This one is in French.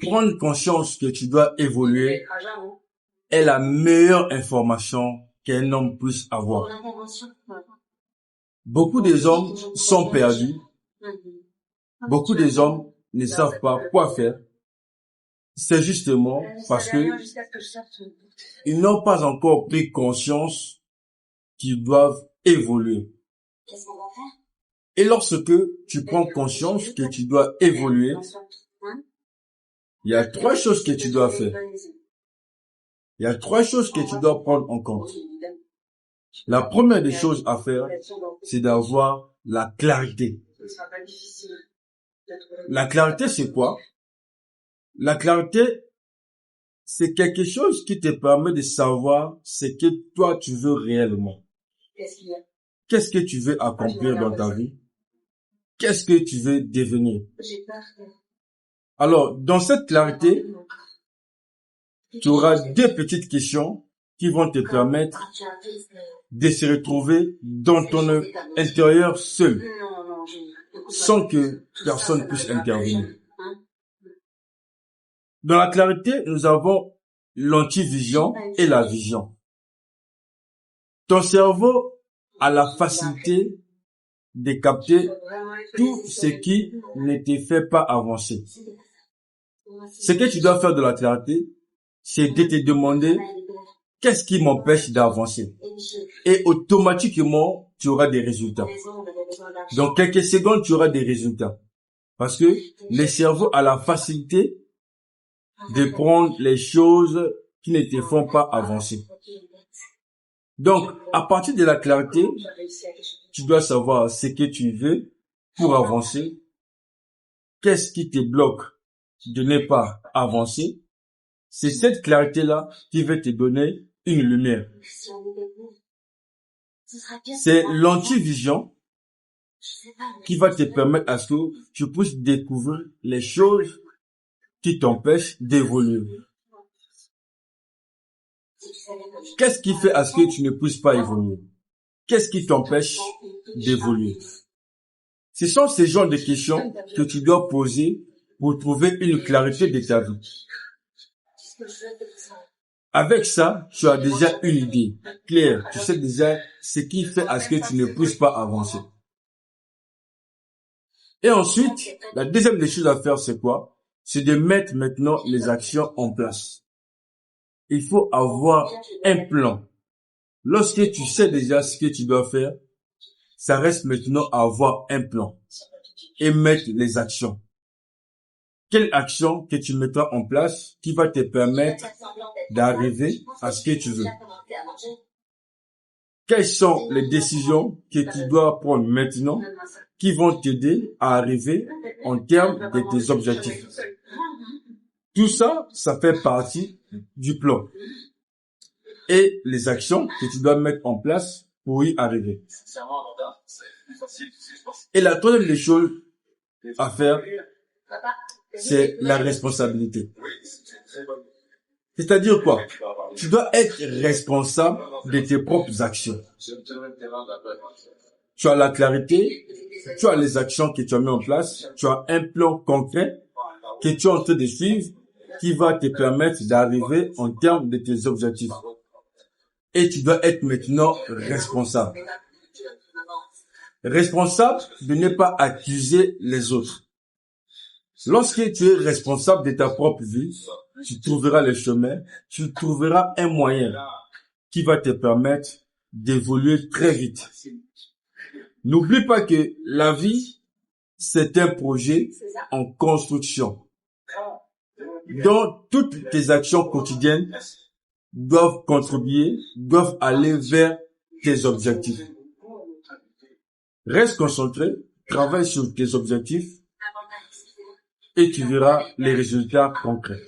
Prendre conscience que tu dois évoluer est la meilleure information qu'un homme puisse avoir. Beaucoup des hommes sont perdus. Beaucoup des hommes ne savent pas quoi faire. C'est justement parce que ils n'ont pas encore pris conscience qu'ils doivent évoluer. Et lorsque tu prends conscience que tu dois évoluer, il y a 3 choses que tu dois faire. Il y a 3 choses que tu dois prendre en compte. La première des choses à faire, c'est d'avoir la clarité. La clarité, c'est quoi? La clarité, c'est quelque chose qui te permet de savoir ce que toi tu veux réellement. Qu'est-ce que tu veux accomplir dans ta vie? Qu'est-ce que tu veux devenir? Alors, dans cette clarité, tu auras 2 petites questions qui vont te permettre de se retrouver dans ton intérieur seul, sans que personne puisse intervenir. Dans la clarité, nous avons l'antivision et la vision. Ton cerveau a la facilité de capter tout ce qui ne te fait pas avancer. Ce que tu dois faire de la clarté, c'est de te demander qu'est-ce qui m'empêche d'avancer. Et automatiquement, tu auras des résultats. Dans quelques secondes, tu auras des résultats. Parce que le cerveau a la facilité de prendre les choses qui ne te font pas avancer. Donc, à partir de la clarté, tu dois savoir ce que tu veux pour avancer. Qu'est-ce qui te bloque de ne pas avancer? C'est cette clarté-là qui va te donner une lumière. C'est l'antivision qui va te permettre à ce que tu puisses découvrir les choses qui t'empêchent d'évoluer. Qu'est-ce qui fait à ce que tu ne puisses pas évoluer? Qu'est-ce qui t'empêche d'évoluer? Ce sont ces genres de questions que tu dois poser pour trouver une clarité de ta vie. Avec ça, tu as déjà une idée claire. Tu sais déjà ce qui fait à ce que tu ne puisses pas avancer. Et ensuite, la deuxième des choses à faire, c'est quoi? C'est de mettre maintenant les actions en place. Il faut avoir un plan. Lorsque tu sais déjà ce que tu dois faire, ça reste maintenant à avoir un plan et mettre les actions. Quelle action que tu mettras en place qui va te permettre d'arriver à ce que tu veux? Quelles sont les décisions que tu dois prendre maintenant qui vont t'aider à arriver en termes de tes objectifs? Tout ça, ça fait partie du plan et les actions que tu dois mettre en place pour y arriver. Et la troisième des choses à faire, c'est la responsabilité. C'est-à-dire quoi? Tu dois être responsable de tes propres actions. Tu as la clarité, tu as les actions que tu as mis en place, tu as un plan concret que tu es en train de suivre qui va te permettre d'arriver en termes de tes objectifs. Et tu dois être maintenant responsable. Responsable de ne pas accuser les autres. Lorsque tu es responsable de ta propre vie, tu trouveras le chemin, tu trouveras un moyen qui va te permettre d'évoluer très vite. N'oublie pas que la vie, c'est un projet en construction. Donc, toutes tes actions quotidiennes doivent contribuer, doivent aller vers tes objectifs. Reste concentré, travaille sur tes objectifs et tu verras les résultats concrets.